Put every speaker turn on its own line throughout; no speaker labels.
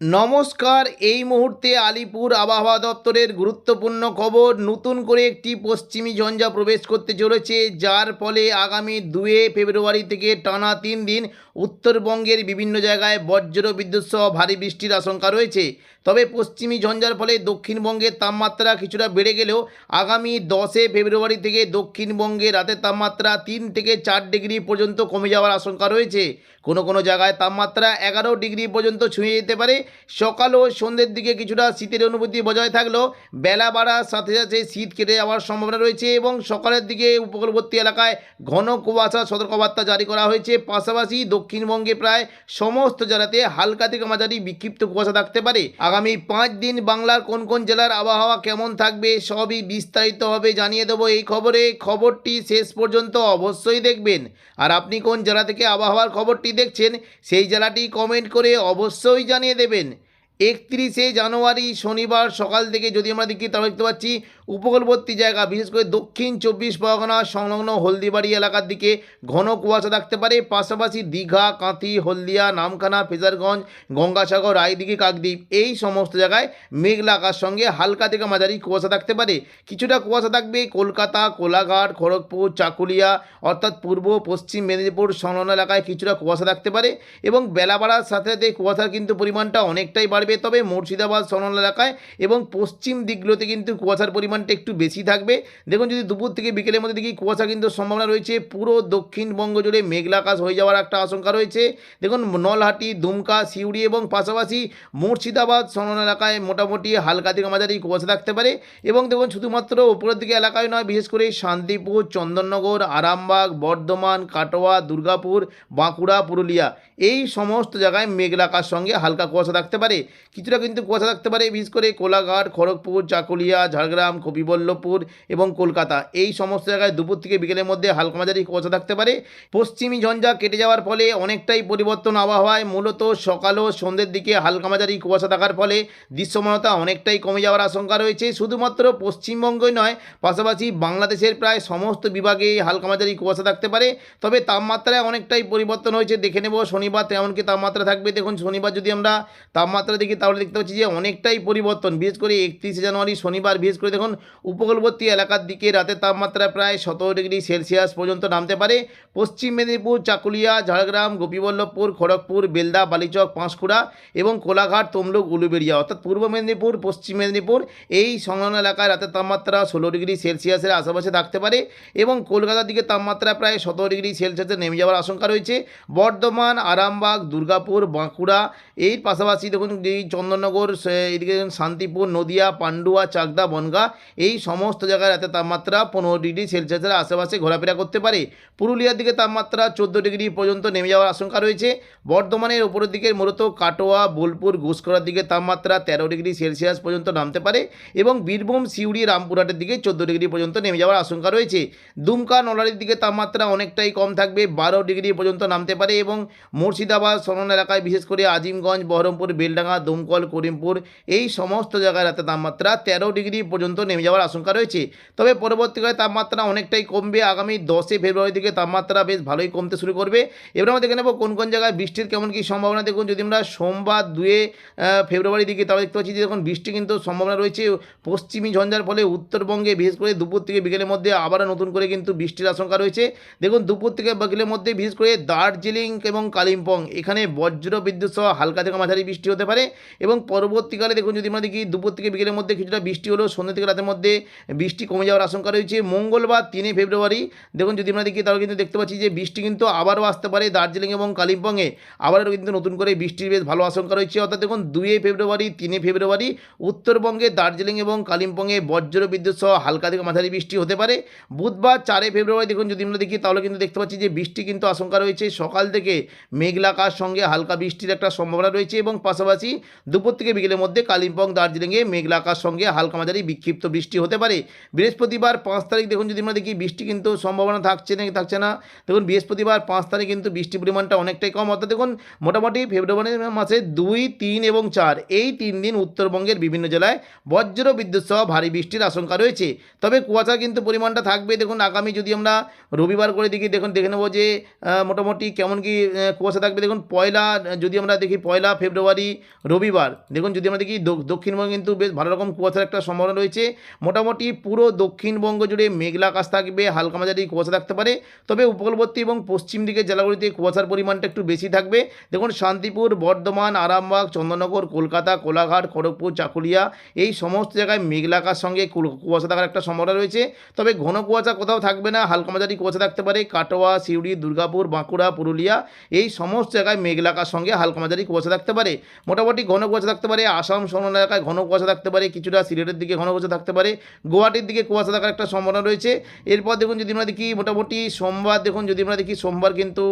নমস্কার। এই মুহূর্তে আলিপুর আবহাওয়া দপ্তরের গুরুত্বপূর্ণ খবর। নতুন করে একটি পশ্চিমী ঝঞ্ঝা প্রবেশ করতে চলেছে, যার ফলে আগামী 2 ফেব্রুয়ারি থেকে টানা 3 দিন উত্তরবঙ্গের বিভিন্ন জায়গায় বজ্র বিদ্যুৎ সহ ভারী বৃষ্টির আশঙ্কা রয়েছে। তবে পশ্চিমী ঝঞ্ঝার ফলে দক্ষিণবঙ্গের তাপমাত্রা কিছুটা বেড়ে গেলেও আগামী 10 ফেব্রুয়ারি থেকে দক্ষিণবঙ্গে রাতের তাপমাত্রা 3 থেকে 4 ডিগ্রি পর্যন্ত কমে যাওয়ার আশঙ্কা রয়েছে। কোনো কোনো জায়গায় তাপমাত্রা 11 ডিগ্রি পর্যন্ত ছুঁয়ে যেতে পারে। সকাল ও সন্ধ্যের দিকে কিছুটা শীতের অনুভূতি বজায় থাকলেও বেলা বাড়ার সাথে সাথে শীত কেটে যাওয়ার সম্ভাবনা রয়েছে এবং সকালের দিকে উপকূলবর্তী এলাকায় ঘন কুয়াশা সতর্কবার্তা জারি করা হয়েছে। পাশাপাশি দক্ষিণবঙ্গে প্রায় সমস্ত জেলাতে হালকা থেকে মাঝারি বিক্ষিপ্ত কুয়াশা থাকতে পারে। আগামী 5 দিন বাংলার কোন কোন জেলার আবহাওয়া কেমন থাকবে সবই বিস্তারিতভাবে জানিয়ে দেবো এই খবরে। খবরটি শেষ পর্যন্ত অবশ্যই দেখবেন। আর আপনি কোন জেলা থেকে আবহাওয়ার খবরটি দেখছেন সেই জেলাটি কমেন্ট করে অবশ্যই জানিয়ে দেবেন। 31 জানুয়ারি শনিবার সকাল থেকে যদি আমরা দেখি তাহলে দেখতে পাচ্ছি উপকূলবর্তী জায়গা বিশেষ করে দক্ষিণ 24 পরগনা সংলগ্ন হলদিবাড়ি এলাকার দিকে ঘন কুয়াশা থাকতে পারে। পাশাপাশি দীঘা, কাঁথি, হলদিয়া, নামখানা, ফেজারগঞ্জ, গঙ্গাসাগর, রায়দিঘি, কাকদ্বীপ এই সমস্ত জায়গায় মেঘলা আকাশ সঙ্গে হালকা থেকে মাঝারি কুয়াশা থাকতে পারে। কিছুটা কুয়াশা থাকবে কলকাতা, কোলাঘাট, খড়গপুর, চাকুলিয়া অর্থাৎ পূর্ব পশ্চিম মেদিনীপুর সংলগ্ন এলাকায় কিছুটা কুয়াশা থাকতে পারে এবং বেলা বাড়ার সাথে সাথে কুয়াশার কিন্তু পরিমাণটা অনেকটাই বাড়বে। তবে মুর্শিদাবাদ সংলগ্ন এলাকায় এবং পশ্চিম দিকগুলোতে কিন্তু কুয়াশার পরিমাণটা একটু বেশি থাকবে। দেখুন যদি দুপুর থেকে বিকেলের মধ্যে দেখি কুয়াশা কিন্তু সম্ভাবনা রয়েছে। পুরো দক্ষিণবঙ্গ জুড়ে মেঘলা আকাশ হয়ে যাওয়ার একটা আশঙ্কা রয়েছে। দেখুন নলহাটি, দুমকা, সিউড়ি এবং পাশাপাশি মুর্শিদাবাদ সংলগ্ন এলাকায় মোটামুটি হালকা থেকে মাঝারি কুয়াশা থাকতে পারে। এবং দেখুন শুধুমাত্র উপরের দিকে এলাকায় নয়, বিশেষ করে শান্তিপুর, চন্দননগর, আরামবাগ, বর্ধমান, কাটোয়া, দুর্গাপুর, বাঁকুড়া, পুরুলিয়া এই সমস্ত জায়গায় মেঘলা আকাশ সঙ্গে হালকা কুয়াশা থাকতে পারে। কিছুটা কিন্তু কুয়াশা থাকতে পারে বিশেষ করে কোলাঘাট, খড়গপুর, চাকুলিয়া, ঝাড়গ্রাম, কপিবল্লভপুর এবং কলকাতা এই সমস্ত জায়গায় দুপুর থেকে বিকেলের মধ্যে হালকা মাঝারি কুয়াশা থাকতে পারে। পশ্চিমী ঝঞ্ঝা কেটে যাওয়ার ফলে অনেকটাই পরিবর্তন আবহাওয়ায়। মূলত সকাল ও সন্ধ্যের দিকে হালকা মাঝারি কুয়াশা থাকার ফলে দৃশ্যমানতা অনেকটাই কমে যাওয়ার আশঙ্কা রয়েছে। শুধুমাত্র পশ্চিমবঙ্গই নয়, পাশাপাশি বাংলাদেশের প্রায় সমস্ত বিভাগেই হালকা মাঝারি কুয়াশা থাকতে পারে। তবে তাপমাত্রায় অনেকটাই পরিবর্তন হয়েছে। দেখে নেব শনিবার তেমন কি তাপমাত্রা থাকবে। দেখুন শনিবার যদি আমরা তাপমাত্রা দেখি তাহলে দেখতে পাচ্ছি যে অনেকটাই পরিবর্তন। বিশেষ করে 31 জানুয়ারি শনিবার বিশেষ করে দেখুন উপকূলবর্তী এলাকার দিকে রাতের তাপমাত্রা প্রায় 17 ডিগ্রি সেলসিয়াস পর্যন্ত নামতে পারে। পশ্চিম মেদিনীপুর, চাকুলিয়া, ঝাড়গ্রাম, গোপীবল্লভপুর, খড়গপুর, বেলদা, বালিচক, পাঁশকুড়া এবং কোলাঘাট, তমলুক, উলুবেড়িয়া অর্থাৎ পূর্ব মেদিনীপুর, পশ্চিম মেদিনীপুর এই সংলগ্ন এলাকায় রাতের তাপমাত্রা 16 ডিগ্রি সেলসিয়াসের আশেপাশে থাকতে পারে এবং কলকাতার দিকে তাপমাত্রা প্রায় 17 ডিগ্রি সেলসিয়াসে নেমে যাওয়ার আশঙ্কা রয়েছে। বর্ধমান, আরামবাগ, দুর্গাপুর, বাঁকুড়া এর পাশাপাশি দেখুন এই চন্দননগর, এদিকে শান্তিপুর, নদিয়া, পান্ডুয়া, চাকদা, বনগাঁ এই সমস্ত জায়গায় রাতের তাপমাত্রা 15 ডিগ্রি সেলসিয়াসের আশেপাশে ঘোরাফেরা করতে পারে। পুরুলিয়ার দিকে তাপমাত্রা 14 ডিগ্রি পর্যন্ত নেমে যাওয়ার আশঙ্কা রয়েছে। বর্ধমানের উপরের দিকে মূলত কাটোয়া, বোলপুর, ঘুষকরার দিকে তাপমাত্রা 13 ডিগ্রি সেলসিয়াস পর্যন্ত নামতে পারে এবং বীরভূম, সিউড়ি, রামপুরহাটের দিকে 14 ডিগ্রি পর্যন্ত নেমে যাওয়ার আশঙ্কা রয়েছে। দুমকা, নলহাটির দিকে তাপমাত্রা অনেকটাই কম থাকবে, 12 ডিগ্রি পর্যন্ত নামতে পারে এবং মুর্শিদাবাদ সংলগ্ন এলাকায় বিশেষ করে আজিমগঞ্জ, বহরমপুর, বেলডাঙ্গা, দমকল, করিমপুর এই সমস্ত জায়গায় রাতে তাপমাত্রা 13 ডিগ্রি পর্যন্ত নেমে যাওয়ার আশঙ্কা রয়েছে। তবে পরবর্তীকালে তাপমাত্রা অনেকটাই কমবে। আগামী 10 ফেব্রুয়ারি থেকে তাপমাত্রা বেশ ভালোই কমতে শুরু করবে। এবার আমরা দেখে নেব কোন কোন জায়গায় বৃষ্টির কেমন কী সম্ভাবনা। দেখুন যদি আমরা সোমবার 2 ফেব্রুয়ারি দিকে তাহলে দেখতে পাচ্ছি যে দেখুন বৃষ্টি কিন্তু সম্ভাবনা রয়েছে। পশ্চিমী ঝঞ্ঝার ফলে উত্তরবঙ্গে বিশেষ করে দুপুর থেকে বিকেলের মধ্যে আবারও নতুন করে কিন্তু বৃষ্টির আশঙ্কা রয়েছে। দেখুন দুপুর থেকে বিকেলের মধ্যে বিশেষ করে দার্জিলিং এবং কালিম্পং এখানে বজ্র বিদ্যুৎ সহ হালকা থেকে মাঝারি বৃষ্টি হতে পারে এবং পরবর্তীকালে দেখুন যদি আমরা দেখি দুপুর থেকে বিকেলের মধ্যে কিছুটা বৃষ্টি হলেও সন্ধ্যা থেকে রাতের মধ্যে বৃষ্টি কমে যাওয়ার আশঙ্কা রয়েছে। মঙ্গলবার 3 ফেব্রুয়ারি দেখুন যদি আমরা দেখি তাহলে কিন্তু দেখতে পাচ্ছি যে বৃষ্টি কিন্তু আবারও আসতে পারে দার্জিলিং এবং কালিম্পংয়ে আবারও কিন্তু নতুন করে বৃষ্টির বেশ ভালো আশঙ্কা রয়েছে। অর্থাৎ দেখুন 2 ফেব্রুয়ারি 3 ফেব্রুয়ারি উত্তরবঙ্গে দার্জিলিং এবং কালিম্পংয়ে বজ্র বিদ্যুৎ সহ হালকা থেকে মাঝারি বৃষ্টি হতে পারে। বুধবার 4 ফেব্রুয়ারি দেখুন যদি আমরা দেখি তাহলে কিন্তু দেখতে পাচ্ছি যে বৃষ্টি কিন্তু আশঙ্কা রয়েছে। সকাল থেকে মেঘলা আকাশ সঙ্গে হালকা বৃষ্টির একটা সম্ভাবনা রয়েছে এবং পাশাপাশি দুপুর থেকে বিকেলের মধ্যে কালিম্পং, দার্জিলিংয়ে মেঘলা আকাশ সঙ্গে হালকা মাঝারি বিক্ষিপ্ত বৃষ্টি হতে পারে। বৃহস্পতিবার 5 তারিখ দেখুন যদি আমরা দেখি বৃষ্টি কিন্তু সম্ভাবনা থাকছে না। দেখুন বৃহস্পতিবার 5 তারিখ কিন্তু বৃষ্টির পরিমাণটা অনেকটাই কম। অর্থাৎ দেখুন মোটামুটি ফেব্রুয়ারি মাসে 2, 3 এবং 4 এই 3 দিন উত্তরবঙ্গের বিভিন্ন জেলায় বজ্র বিদ্যুৎ সহ ভারী বৃষ্টির আশঙ্কা রয়েছে। তবে কুয়াশা কিন্তু পরিমাণটা থাকবে। দেখুন আগামী যদি আমরা রবিবার করে দেখি দেখে নেব যে মোটামুটি কেমন কি কুয়াশা থাকবে। দেখুন যদি আমরা দেখি 1 ফেব্রুয়ারি রবিবার দেখুন যদি আমরা দেখি দক্ষিণবঙ্গে কিন্তু বেশ ভালো রকম কুয়াশার একটা সম্ভাবনা রয়েছে। মোটামুটি পুরো দক্ষিণবঙ্গ জুড়ে মেঘলা আকাশ থাকবে, হালকা মাঝারি কুয়াশা থাকতে পারে। তবে উপকূলবর্তী এবং পশ্চিম দিকের জেলাগুলিতে কুয়াশার পরিমাণটা একটু বেশি থাকবে। দেখুন শান্তিপুর, বর্ধমান, আরামবাগ, চন্দননগর, কলকাতা, কোলাঘাট, খড়গপুর, চাকুলিয়া এই সমস্ত জায়গায় মেঘলা আকাশ সঙ্গে কুয়াশা থাকার একটা সম্ভাবনা রয়েছে। তবে ঘন কুয়াশা কোথাও থাকবে না, হালকা মাঝারি কুয়াশা থাকতে পারে কাটোয়া, সিউড়ি, দুর্গাপুর, বাঁকুড়া, পুরুলিয়া এই সমস্ত জায়গায় মেঘলা আকাশ সঙ্গে হালকা মাঝারি কুয়াশা থাকতে পারে। মোটামুটি ঘন কুয়াশা থাকতে পারে আসাম সংলগ্ন এলাকায়, ঘন কুয়াশা থাকতে পারে কিছুটা সিলেটের দিকে, ঘন কুয়াশা থাকতে পারে গুয়াহাটির দিকে কুয়াশা থাকার একটা সম্ভাবনা রয়েছে। এরপর দেখুন যদি আমরা দেখি মোটামুটি সোমবার, দেখুন যদি আমরা দেখি সোমবার কিন্তু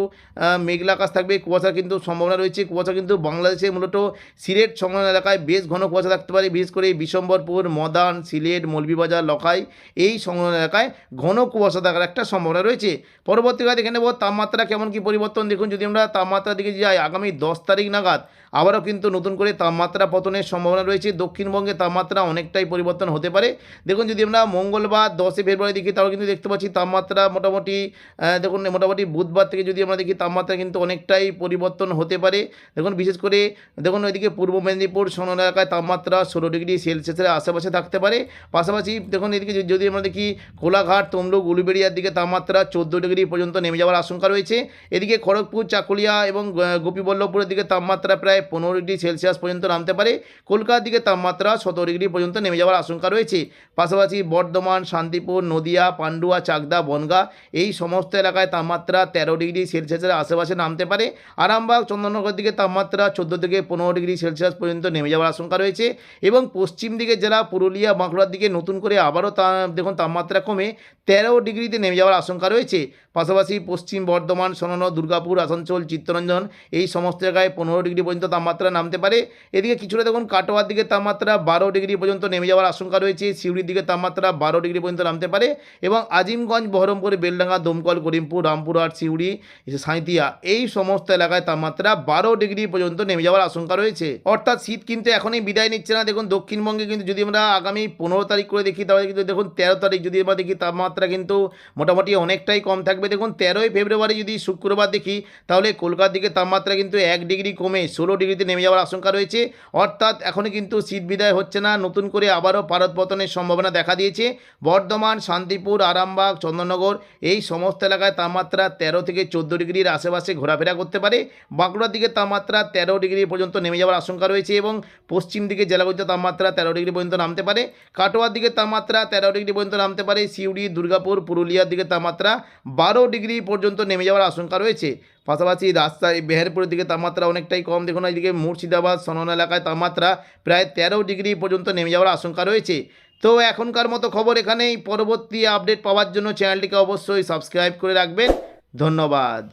মেঘলা আকাশ থাকবে, কুয়াশার কিন্তু সম্ভাবনা রয়েছে। কুয়াশা কিন্তু বাংলাদেশে মূলত সিলেট সংলগ্ন এলাকায় বেশ ঘন কুয়াশা থাকতে পারে, বিশেষ করে বিশম্বরপুর, মদান, সিলেট, মৌলভীবাজার, লখাই এই সংলগ্ন এলাকায় ঘন কুয়াশা থাকার একটা সম্ভাবনা রয়েছে। পরবর্তীকালে দেখে নেব তাপমাত্রা কেমন কি পরিবর্তন। দেখুন যদি আমরা তাপমাত্রার দিকে যাই, আগামী 10 তারিখ নাগাদ আবারও কিন্তু নতুন করে তাপমাত্রা পতনের সম্ভাবনা রয়েছে। দক্ষিণবঙ্গে তাপমাত্রা অনেকটাই পরিবর্তন হতে পারে। দেখুন যদি আমরা মঙ্গলবার 10 ফেব্রুয়ারি দেখি তাহলে কিন্তু দেখতে পাচ্ছি তাপমাত্রা মোটামুটি দেখুন মোটামুটি বুধবার থেকে যদি আমরা দেখি তাপমাত্রা কিন্তু অনেকটাই পরিবর্তন হতে পারে। দেখুন বিশেষ করে দেখুন ওইদিকে পূর্ব মেদিনীপুর সংলগ্ন এলাকায় তাপমাত্রা 16 ডিগ্রি সেলসিয়াসের আশেপাশে থাকতে পারে। পাশাপাশি দেখুন এদিকে যদি আমরা দেখি কোলাঘাট, তমলুক, উলুবেড়িয়ার দিকে তাপমাত্রা 14 ডিগ্রি পর্যন্ত নেমে যাওয়ার আশঙ্কা রয়েছে। এদিকে খড়গপুর, চাকুলিয়া এবং গোপীবল্লভপুরের দিকে তাপমাত্রা প্রায় 15 ডিগ্রি সেলসিয়াস পর্যন্ত নামতে পারে। কলকাতার দিকে তাপমাত্রা 17 ডিগ্রি পর্যন্ত নেমে যাওয়ার আশঙ্কা রয়েছে। পাশাপাশি বর্ধমান, শান্তিপুর, নদিয়া, পান্ডুয়া, চাকদা, বনগাঁ এই সমস্ত এলাকায় তাপমাত্রা 13 ডিগ্রি সেলসিয়াসের আশেপাশে নামতে পারে। আরামবাগ, চন্দননগর দিকে তাপমাত্রা 14 থেকে 15 ডিগ্রি সেলসিয়াস পর্যন্ত নেমে যাওয়ার আশঙ্কা রয়েছে। এবং পশ্চিম দিকে জেলা পুরুলিয়া, বাঁকুড়ার দিকে নতুন করে আবারও দেখুন তাপমাত্রা কমে 13 ডিগ্রিতে নেমে যাওয়ার আশঙ্কা রয়েছে। পাশাপাশি পশ্চিম বর্ধমান সংলগ্ন দুর্গাপুর, আসানসোল, চিত্তরঞ্জন এই সমস্ত জায়গায় 15 ডিগ্রি পর্যন্ত তাপমাত্রা নামতে পারে। এদিকে কিছুটা দেখুন কাটোয়ার দিকে তাপমাত্রা 12 ডিগ্রি পর্যন্ত নেমে যাওয়ার আশঙ্কা রয়েছে। সিউড়ির দিকে তাপমাত্রা 12 ডিগ্রি পর্যন্ত নামতে পারে। এবং আজিমগঞ্জ, বহরমপুর, বেলডাঙ্গা, দমকল, করিমপুর, রামপুরহাট, সিউড়ি, সাঁইতিয়া এই সমস্ত এলাকায় তাপমাত্রা 12 ডিগ্রি পর্যন্ত নেমে যাওয়ার আশঙ্কা রয়েছে। অর্থাৎ শীত কিন্তু এখনই বিদায় নিচ্ছে না। দেখুন দক্ষিণবঙ্গে কিন্তু যদি আমরা আগামী 15 তারিখ করে দেখি তাহলে কিন্তু দেখুন 13 তারিখ যদি আমরা দেখি তাপমাত্রা কিন্তু মোটামুটি অনেকটাই কম থাকবে। দেখুন 13ই ফেব্রুয়ারি যদি শুক্রবার দেখি তাহলে কলকাতার দিকে তাপমাত্রা কিন্তু 1 ডিগ্রি কমে 16 ডিগ্রিতে নেমে যাওয়ার আশঙ্কা রয়েছে। অর্থাৎ এখনই কিন্তু শীত বিদায় হচ্ছে না, নতুন করে আবারও পারদ পতনের সম্ভাবনা দেখা দিয়েছে। বর্ধমান, শান্তিপুর, আরামবাগ, চন্দননগর এই সমস্ত এলাকায় তাপমাত্রা 13 থেকে 14 ডিগ্রির আশেপাশে ঘোরাফেরা করতে পারে। বাঁকুড়ার দিকে তাপমাত্রা 13 ডিগ্রি পর্যন্ত নেমে যাওয়ার আশঙ্কা রয়েছে এবং পশ্চিম দিকে জেলাগুলিতে তাপমাত্রা 13 ডিগ্রি পর্যন্ত নামতে পারে। কাটোয়ার দিকে তাপমাত্রা 13 ডিগ্রি পর্যন্ত নামতে পারে। সিউড়ি, দুর্গাপুর, পুরুলিয়ার দিকে তাপমাত্রা 12 ডিগ্রি পর্যন্ত নেমে যাওয়ার আশঙ্কা রয়েছে। পাশাপাশি রাজশাহী, মেহেরপুরের দিকে তাপমাত্রা অনেকটাই কম। দেখুন এইদিকে মুর্শিদাবাদ সংলগ্ন এলাকায় তাপমাত্রা প্রায় 13 ডিগ্রি পর্যন্ত নেমে যাওয়ার আশঙ্কা রয়েছে। তো এখনকার মতো খবর এখানেই। পরবর্তী আপডেট পাওয়ার জন্য চ্যানেলটিকে অবশ্যই সাবস্ক্রাইব করে রাখবেন। ধন্যবাদ।